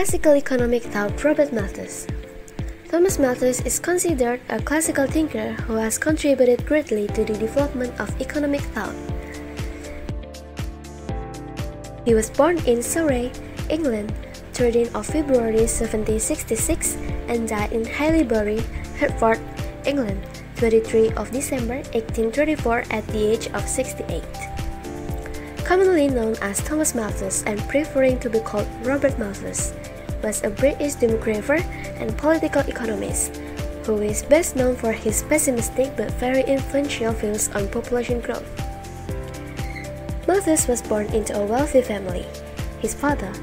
Classical economic thought Robert Malthus. Thomas Malthus is considered a classical thinker who has contributed greatly to the development of economic thought. He was born in Surrey, England, 13th of February 1766 and died in Haileybury, Hertford, England, 23 of December 1834 at the age of 68. Commonly known as Thomas Malthus and preferring to be called Robert Malthus, was a British demographer and political economist, who is best known for his pessimistic but very influential views on population growth. Malthus was born into a wealthy family. His father,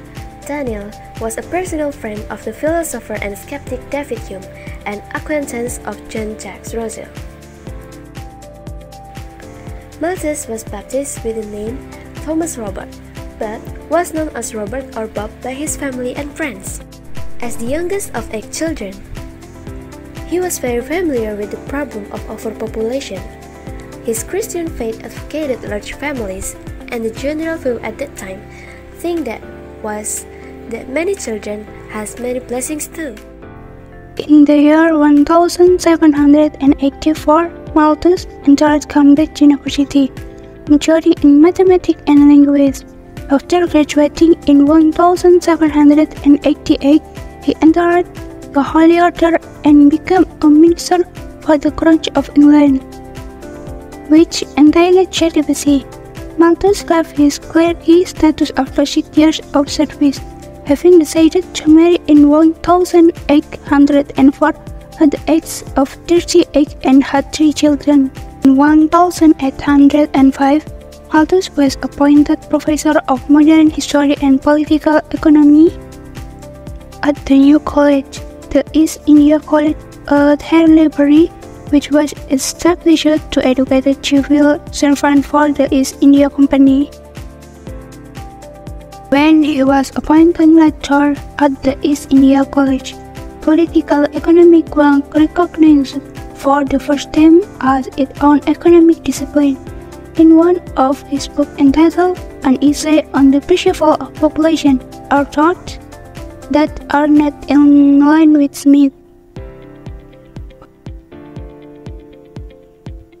Daniel, was a personal friend of the philosopher and skeptic David Hume and acquaintance of Jean-Jacques Rousseau. Malthus was baptized with the name Thomas Robert, but was known as Robert or Bob by his family and friends. As the youngest of 8 children, he was very familiar with the problem of overpopulation. His Christian faith advocated large families, and the general view at that time was that many children has many blessings too. In the year 1784, Malthus entered Cambridge University, majoring in mathematics and language. After graduating in 1788, he entered the Holy Order and became a minister for the Crown of England, which entailed celibacy. Malthus left his clerical status after 6 years of service, having decided to marry in 1804 at the age of 38 and had 3 children. In 1805, Malthus was appointed professor of modern history and political economy at the new college, the East India College at Haileybury, which was established to educate the civil servants for the East India Company. When he was appointed lecturer at the East India College, political economy was recognized for the first time as its own economic discipline. In one of his books entitled An Essay on the Principle of Population, are thoughts that are not in line with Smith.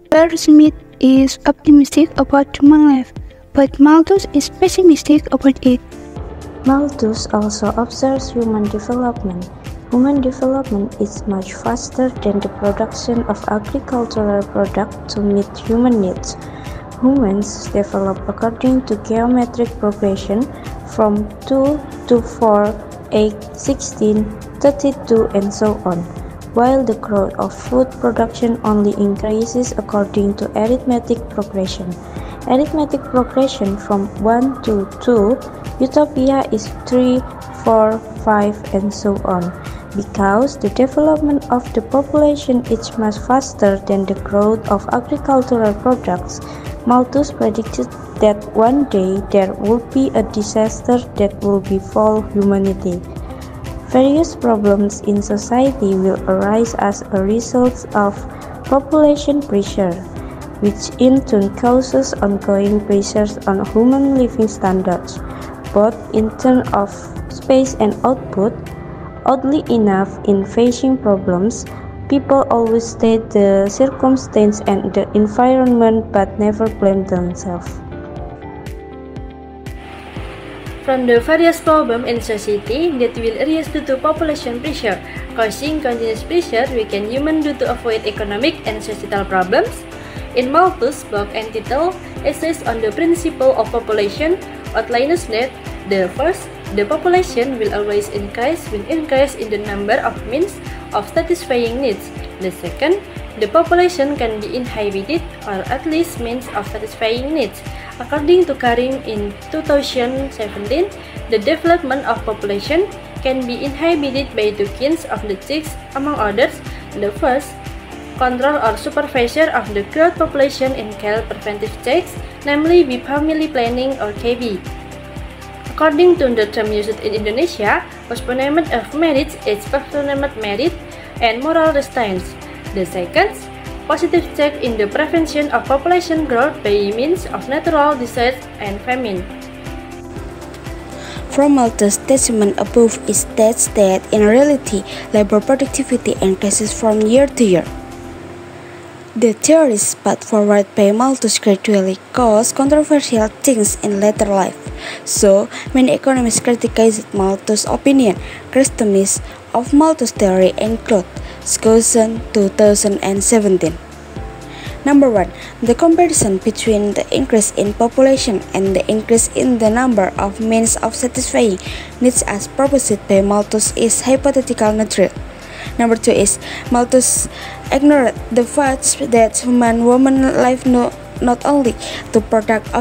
Where Smith is optimistic about human life, but Malthus is pessimistic about it. Malthus also observes human development. Human development is much faster than the production of agricultural products to meet human needs. Humans develop according to geometric progression from 2 to 4, 8, 16, 32, and so on, while the growth of food production only increases according to arithmetic progression. Arithmetic progression from 1 to 2, utopia is 3, 4, 5, and so on. Because the development of the population is much faster than the growth of agricultural products, Malthus predicted that one day there would be a disaster that will befall humanity. Various problems in society will arise as a result of population pressure, which in turn causes ongoing pressures on human living standards, both in terms of space and output. Oddly enough, in facing problems, people always state the circumstance and the environment but never blame themselves. From the various problems in society that will arise due to population pressure, causing continuous pressure weaken humans due to avoid economic and societal problems. In Malthus' book entitled Essays on the Principle of Population, outlines that the population will always increase in the number of means of satisfying needs. The second, the population can be inhabited or at least means of satisfying needs. According to Karim in 2017, the development of population can be inhibited by 2 kinds of the checks, among others. The first, control or supervisor of the growth population in called preventive checks, namely by family planning or KB. According to the term used in Indonesia, postponement of marriage is postponement marriage and moral restraints. The second, positive check in the prevention of population growth by means of natural disease and famine. From Malthus' statement above, it states that in reality, labor productivity increases from year to year. The theory's path forward by Malthus gradually caused controversial things in later life, so many economists criticized Malthus' opinion. Criticisms of Malthus' theory include Skousen 2017. Number 1. The comparison between the increase in population and the increase in the number of means of satisfying needs as proposed by Malthus is hypothetical neutral. Number 2 is Malthus ignored the fact that women live not only to product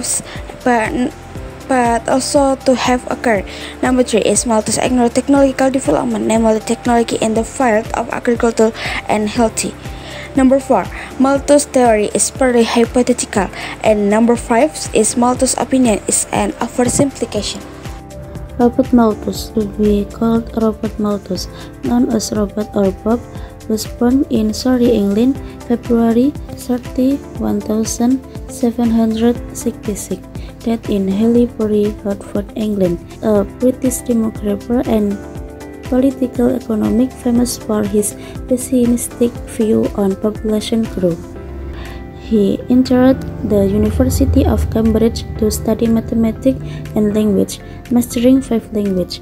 but also to have a career. Number 3 is Malthus ignored technological development, namely technology in the field of agriculture and health. Number 4, Malthus' theory is purely hypothetical. And number 5 is Malthus' opinion is an oversimplification. Robert Malthus, to be called Robert Malthus, known as Robert or Bob, was born in Surrey, England, February 30, 1766, died in Haileybury, Hertford, England, a British demographer and political economic famous for his pessimistic view on population growth. He entered the University of Cambridge to study mathematics and language, mastering 5 languages.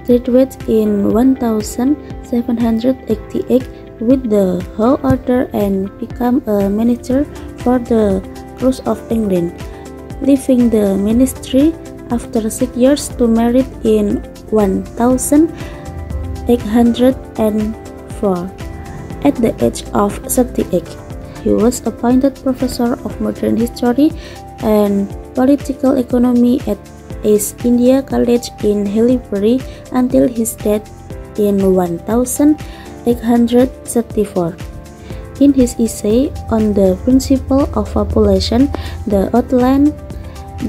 Graduated in 1788 with the High Order and became a minister for the Crown of England, leaving the ministry after 6 years to marry in 1804 at the age of 38. He was appointed professor of modern history and political economy at East India College in Haileybury until his death in 1834. In his essay on the principle of population, the outline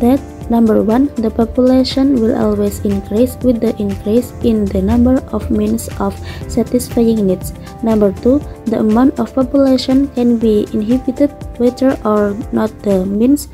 that number 1, the population will always increase with the increase in the number of means of satisfying needs. Number 2, the amount of population can be inhibited whether or not the means